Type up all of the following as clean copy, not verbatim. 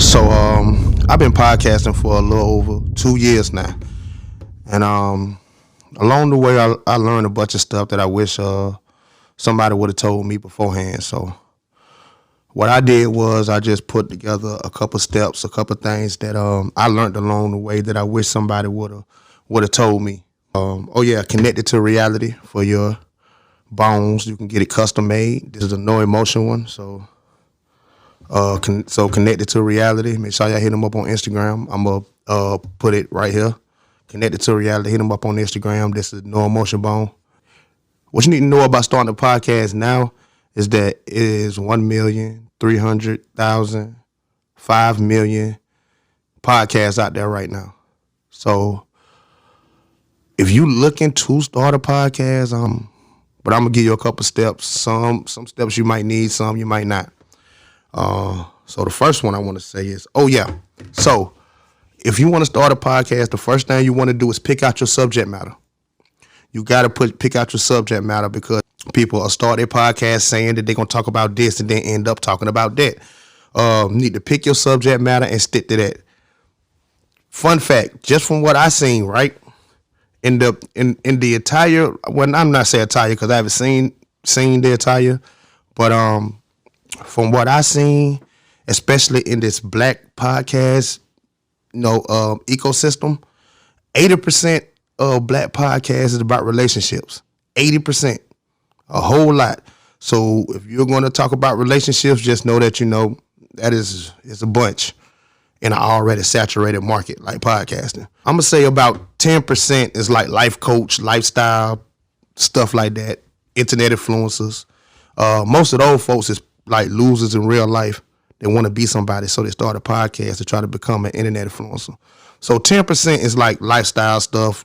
I've been podcasting for a little over 2 years now, and along the way, I learned a bunch of stuff that I wish somebody would have told me beforehand. So what I did was I just put together a couple steps, a couple things that I learned along the way that I wish somebody would have told me. Connected to reality for your bones. You can get it custom made. This is a NoEmotion one, so connected to reality. Make sure y'all hit them up on Instagram. I'm gonna put it right here. Connected to reality. Hit them up on Instagram. This is NoEmotion Bone. What you need to know about starting a podcast now is that it is 1,300,000, 5 million podcasts out there right now. So if you looking to start a podcast, but I'm gonna give you a couple steps. Some steps you might need, some you might not. So the first one I want to say is, So if you want to start a podcast, the first thing you want to do is pick out your subject matter. You got to pick out your subject matter because people will start their podcast saying that they're going to talk about this and then end up talking about that. You need to pick your subject matter and stick to that. Fun fact, just from what I seen, right? In the attire, well, I'm not saying attire because I haven't seen the attire, but from what I seen, especially in this black podcast, ecosystem, 80% of black podcasts is about relationships. 80%, a whole lot. So if you're going to talk about relationships, just know that that is a bunch in an already saturated market like podcasting. I'm gonna say about 10% is like life coach, lifestyle, stuff like that. Internet influencers. Most of those folks is like losers in real life. They want to be somebody, so they start a podcast to try to become an internet influencer. So 10% is like lifestyle stuff,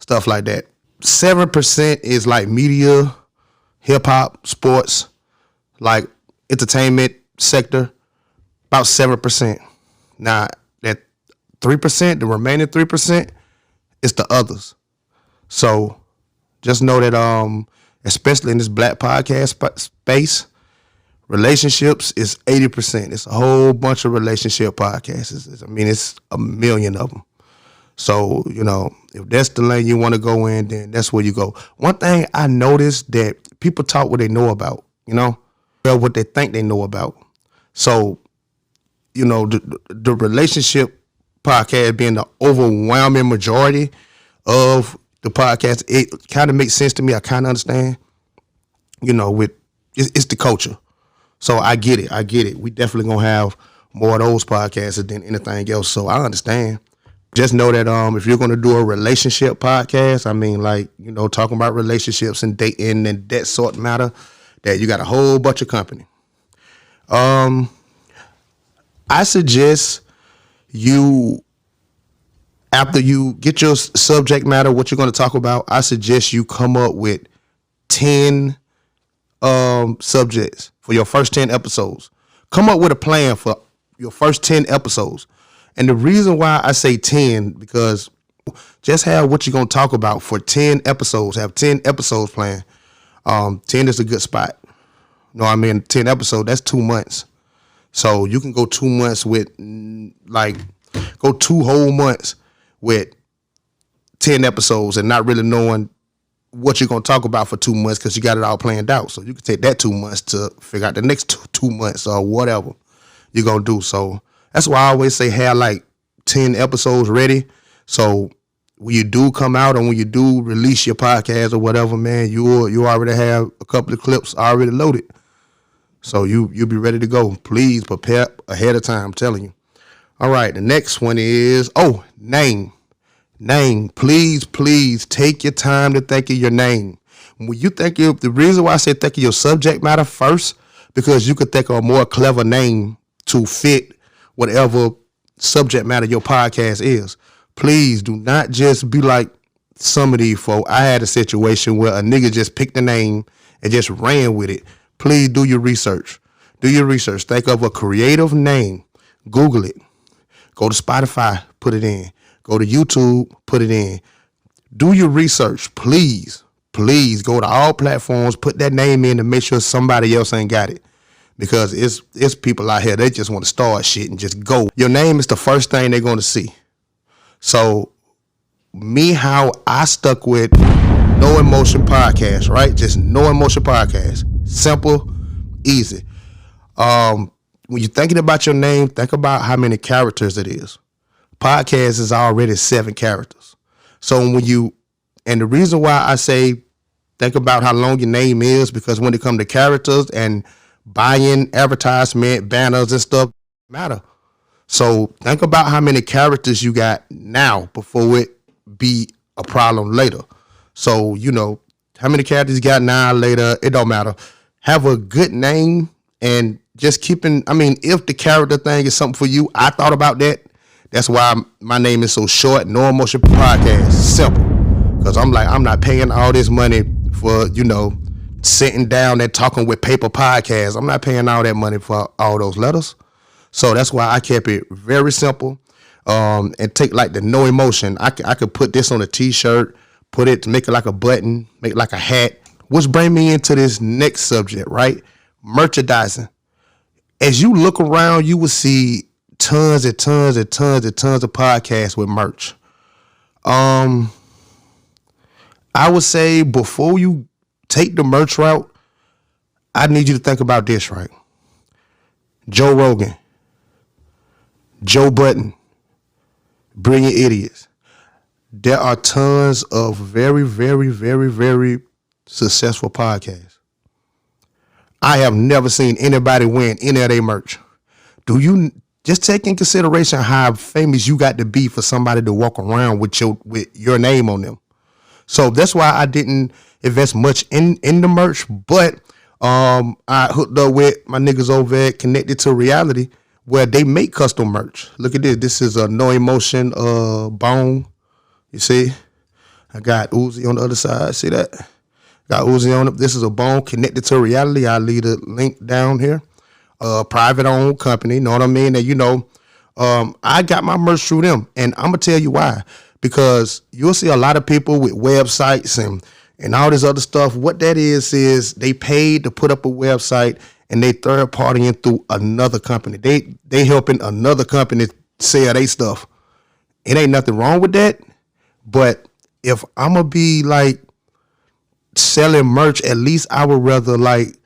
stuff like that. 7% is like media, hip hop, sports, like entertainment sector, about 7%. Now that 3%, the remaining 3% is the others. So just know that especially in this black podcast space, relationships is 80%. It's a whole bunch of relationship podcasts. It's a million of them. So, if that's the lane you want to go in, then that's where you go. One thing I noticed that people talk what they know about, what they think they know about. So, the relationship podcast being the overwhelming majority of the podcast, it kind of makes sense to me. I kind of understand, it's the culture. So I get it. We definitely gonna have more of those podcasts than anything else. So I understand. Just know that if you're gonna do a relationship podcast, talking about relationships and dating and that sort of matter, that you got a whole bunch of company. I suggest you, after you get your subject matter, what you're gonna talk about, I suggest you come up with 10 subjects for your first 10 episodes. Come up with a plan for your first 10 episodes. And the reason why I say 10, because just have what you're going to talk about for 10 episodes. Have 10 episodes planned. 10 is a good spot. 10 episodes, that's 2 months. So you can go 2 months with, go 2 whole months with 10 episodes and not really knowing what you're going to talk about for 2 months because you got it all planned out. So you can take that 2 months to figure out the next two months or whatever you're going to do. So that's why I always say have like 10 episodes ready. So when you do come out and when you do release your podcast or whatever, man, you already have a couple of clips already loaded. So you'll be ready to go. Please prepare ahead of time, I'm telling you. All right, the next one is, name. Name. Please take your time to think of your name. When you the reason why I say think of your subject matter first, because you could think of a more clever name to fit whatever subject matter your podcast is. Please do not just be like some of these folk. I had a situation where a nigga just picked a name and just ran with it. Please do your research. Think of a creative name. Google it. Go to Spotify, put it in. Go to YouTube, put it in. Do your research, please. Please go to all platforms, put that name in to make sure somebody else ain't got it. because it's people out here, they just want to start shit and just go. Your name is the first thing they're going to see. So me, how I stuck with No Emotion Podcast, right? Just No Emotion Podcast. Simple, easy. When you're thinking about your name, think about how many characters it is. Podcast is already 7 characters. So and the reason why I say think about how long your name is, because when it comes to characters and buying advertisement, banners and stuff, matter. So think about how many characters you got now before it be a problem later. So, how many characters you got now, later, it don't matter. Have a good name and just if the character thing is something for you, I thought about that. That's why my name is so short, No Emotion Podcast. Simple. Because I'm not paying all this money for, sitting down and talking with paper podcasts. I'm not paying all that money for all those letters. So that's why I kept it very simple. And take like the No Emotion. I could put this on a t-shirt, make it like a button, make it like a hat. Which bring me into this next subject, right? Merchandising. As you look around, you will see tons and tons and tons and tons of podcasts with merch. I would say before you take the merch route, I need you to think about this, right? Joe Rogan, Joe Budden, Brilliant Idiots. There are tons of very, very, very, very successful podcasts. I have never seen anybody win any of their merch. Do you just take in consideration how famous you got to be for somebody to walk around with your name on them? So that's why I didn't invest much in the merch, but I hooked up with my niggas over at Connected to Reality, where they make custom merch. Look at this. This is a No Emotion bone. You see? I got Uzi on the other side. See that? Got Uzi on it. This is a bone Connected to Reality. I'll leave the link down here. Private owned company. Know what I mean? And I got my merch through them. And I'm going to tell you why. Because you'll see a lot of people with websites and all this other stuff. What that is they paid to put up a website and they third partying through another company. They helping another company sell their stuff. It ain't nothing wrong with that. But if I'm going to be like selling merch, at least I would rather like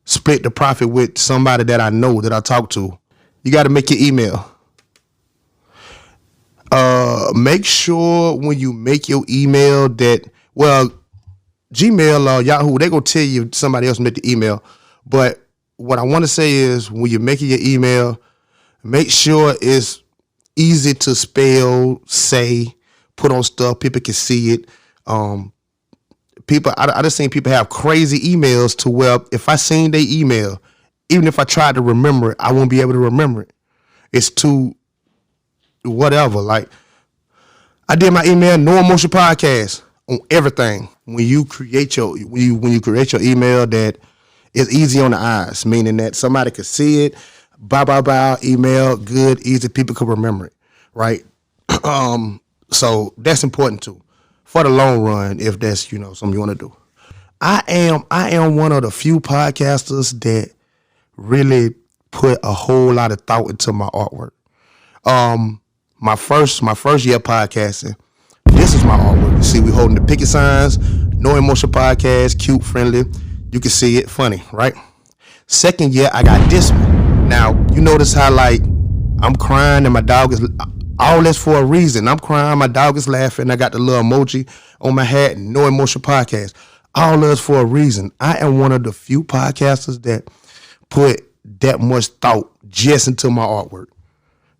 split the profit with somebody that I know, that I talk to. You got to make your email. Make sure when you make your email that, Gmail or Yahoo, they gonna tell you somebody else made the email. But what I want to say is when you're making your email, make sure it's easy to spell, say, put on stuff. People can see it. I just seen people have crazy emails to where if I seen their email, even if I tried to remember it, I won't be able to remember it. It's too whatever. Like I did my email, No Emotion Podcast, on everything. When you create your email, that is easy on the eyes, meaning that somebody could see it, email, good, easy, people could remember it, right? So that's important too, for the long run, if that's something you want to do. I am one of the few podcasters that really put a whole lot of thought into my artwork. My first year podcasting, this is my artwork. You see, we holding the picket signs, No Emotion Podcast, cute, friendly. You can see it, funny, right? Second year, I got this one. Now, you notice how like I'm crying and my dog is, all this for a reason. I'm crying, my dog is laughing. I got the little emoji on my hat, No Emotion Podcast. All this for a reason. I am one of the few podcasters that put that much thought just into my artwork.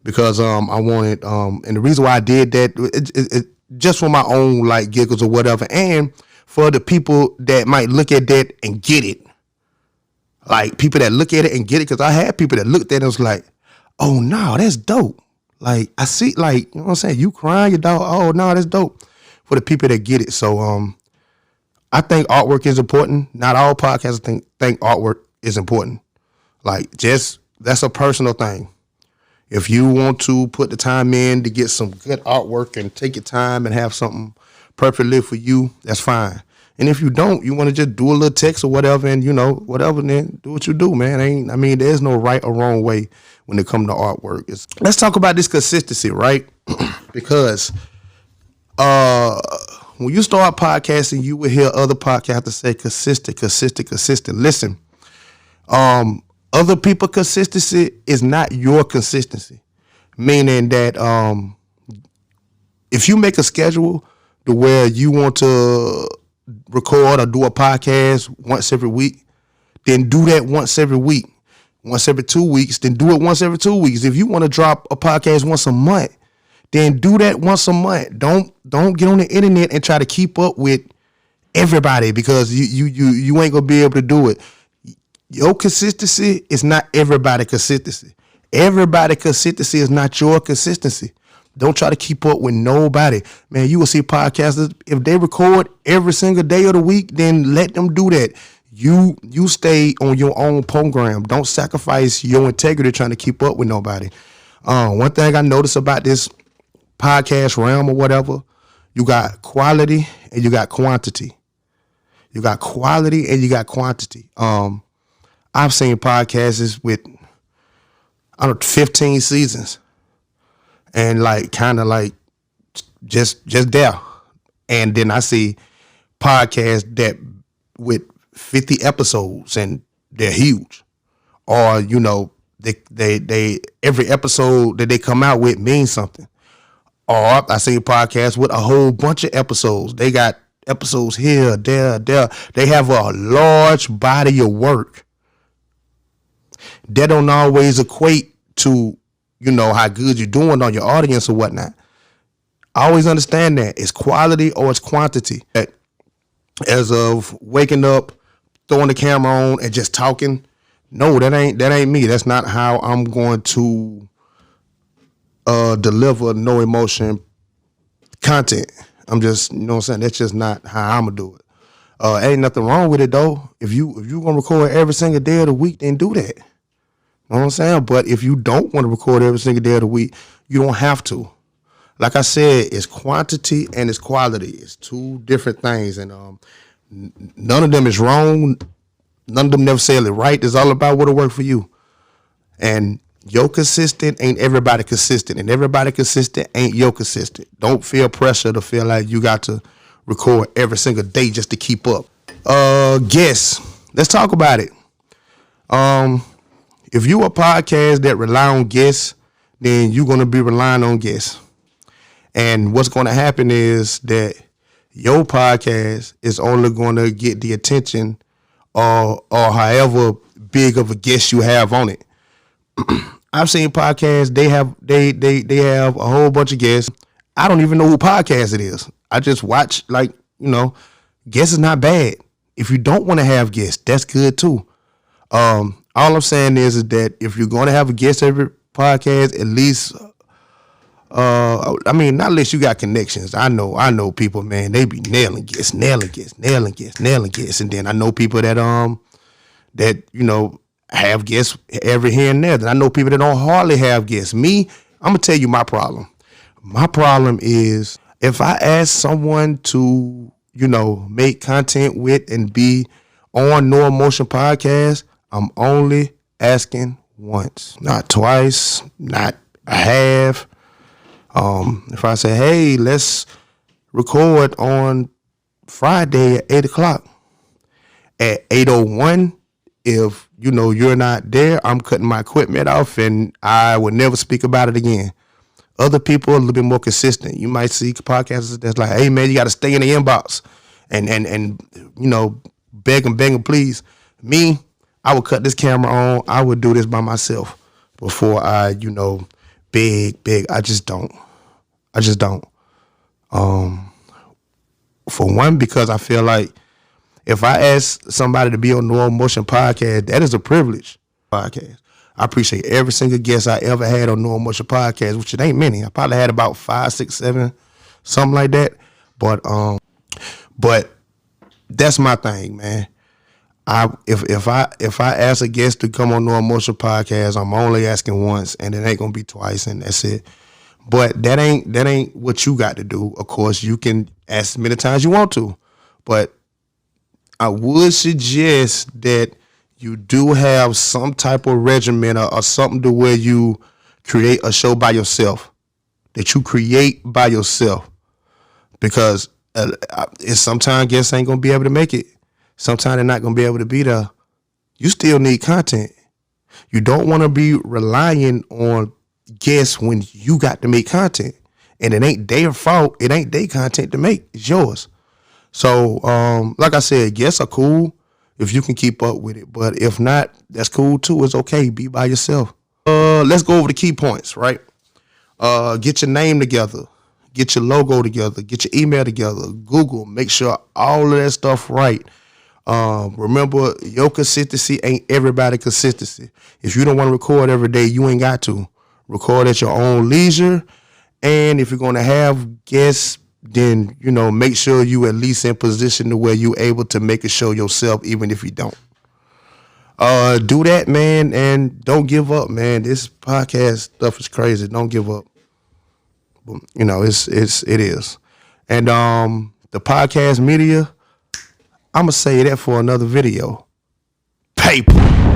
Because I wanted, and the reason why I did that, it just for my own like giggles or whatever, and for the people that might look at that and get it. Like people that look at it and get it, because I had people that looked at it and was like, oh no, that's dope. Like I see, like, you know what I'm saying? You crying, your dog, oh no, that's dope. For the people that get it. So I think artwork is important. Not all podcasters think artwork is important. Like that's a personal thing. If you want to put the time in to get some good artwork and take your time and have something perfectly for you, that's fine. And if you don't, you want to just do a little text or whatever, and whatever, then do what you do, man. There's no right or wrong way when it comes to artwork. Let's talk about this consistency, right? Because when you start podcasting, you will hear other podcasters say consistent. Listen, other people's consistency is not your consistency. Meaning that if you make a schedule to where you want to record or do a podcast once every week, then do that once every week. Once every 2 weeks, then do it once every 2 weeks. If you want to drop a podcast once a month, then do that once a month. Don't get on the internet and try to keep up with everybody, because you ain't gonna be able to do it. Your consistency is not everybody's consistency. Everybody's consistency is not your consistency. Don't try to keep up with nobody. Man, you will see podcasters, if they record every single day of the week, then let them do that. You stay on your own program. Don't sacrifice your integrity trying to keep up with nobody. One thing I noticed about this podcast realm or whatever, you got quality and you got quantity. You got quality and you got quantity. I've seen podcasts with 15 seasons, and just there. And then I see podcasts that with 50 episodes and they're huge, or they every episode that they come out with means something. Or I see podcasts with a whole bunch of episodes. They got episodes here, there. They have a large body of work. That don't always equate to, how good you're doing on your audience or whatnot. I always understand that it's quality or it's quantity. As of waking up, throwing the camera on and just talking, no, that ain't me. That's not how I'm going to deliver no emotion content. I'm just, that's just not how I'm gonna do it. Ain't nothing wrong with it though. If you gonna record every single day of the week, then do that. You know what I'm saying? But if you don't want to record every single day of the week, you don't have to. Like I said, it's quantity and it's quality. It's two different things, and none of them is wrong. None of them necessarily right. It's all about what'll work for you. And your consistent ain't everybody consistent, and everybody consistent ain't your consistent. Don't feel pressure to feel like you got to record every single day just to keep up. Guests. Let's talk about it. If you a podcast that rely on guests, then you're going to be relying on guests. And what's going to happen is that your podcast is only going to get the attention or however big of a guest you have on it. I've seen podcasts, they have a whole bunch of guests. I don't even know who podcast it is. I just watch, guests is not bad. If you don't want to have guests, that's good too. All I'm saying is that if you're going to have a guest every podcast, at least, not unless you got connections. I know people, man, they be nailing guests. And then I know people that have guests every here and there. Then I know people that don't hardly have guests. Me, I'm going to tell you my problem. My problem is if I ask someone to, make content with and be on No Emotion Podcast, I'm only asking once, not twice, not a half. If I say, hey, let's record on Friday at 8:00, at 8:01, if you're not there, I'm cutting my equipment off and I will never speak about it again. Other people are a little bit more consistent. You might see podcasters that's like, hey man, you got to stay in the inbox and beg them, please. Me, I would cut this camera on. I would do this by myself before I, beg. I just don't. For one, because I feel like if I ask somebody to be on No Emotion Podcast, that is a privilege. Podcast. I appreciate every single guest I ever had on No Emotion Podcast, which it ain't many. I probably had about 5, 6, 7, something like that. But that's my thing, man. If I ask a guest to come on No Emotion Podcast, I'm only asking once, and it ain't gonna be twice, and that's it. But that ain't what you got to do. Of course, you can ask as many times you want to, but I would suggest that you do have some type of regimen or something to where you create a show by yourself, that you create by yourself, because it's sometimes guests ain't gonna be able to make it. Sometimes they're not gonna be able to be there. You still need content. You don't want to be relying on guests when you got to make content, and it ain't their fault. It ain't their content to make. It's yours. So, like I said, guests are cool if you can keep up with it. But if not, that's cool too. It's okay. Be by yourself. Let's go over the key points, right? Get your name together. Get your logo together. Get your email together. Google. Make sure all of that stuff right. Remember, your consistency ain't everybody's consistency. If you don't want to record every day, you ain't got to. Record at your own leisure. And if you're going to have guests, then, make sure you at least in position to where you're able to make a show yourself, even if you don't. Do that, man, and don't give up, man. This podcast stuff is crazy. Don't give up. It is. And the podcast media, I'm gonna say that for another video. Paper.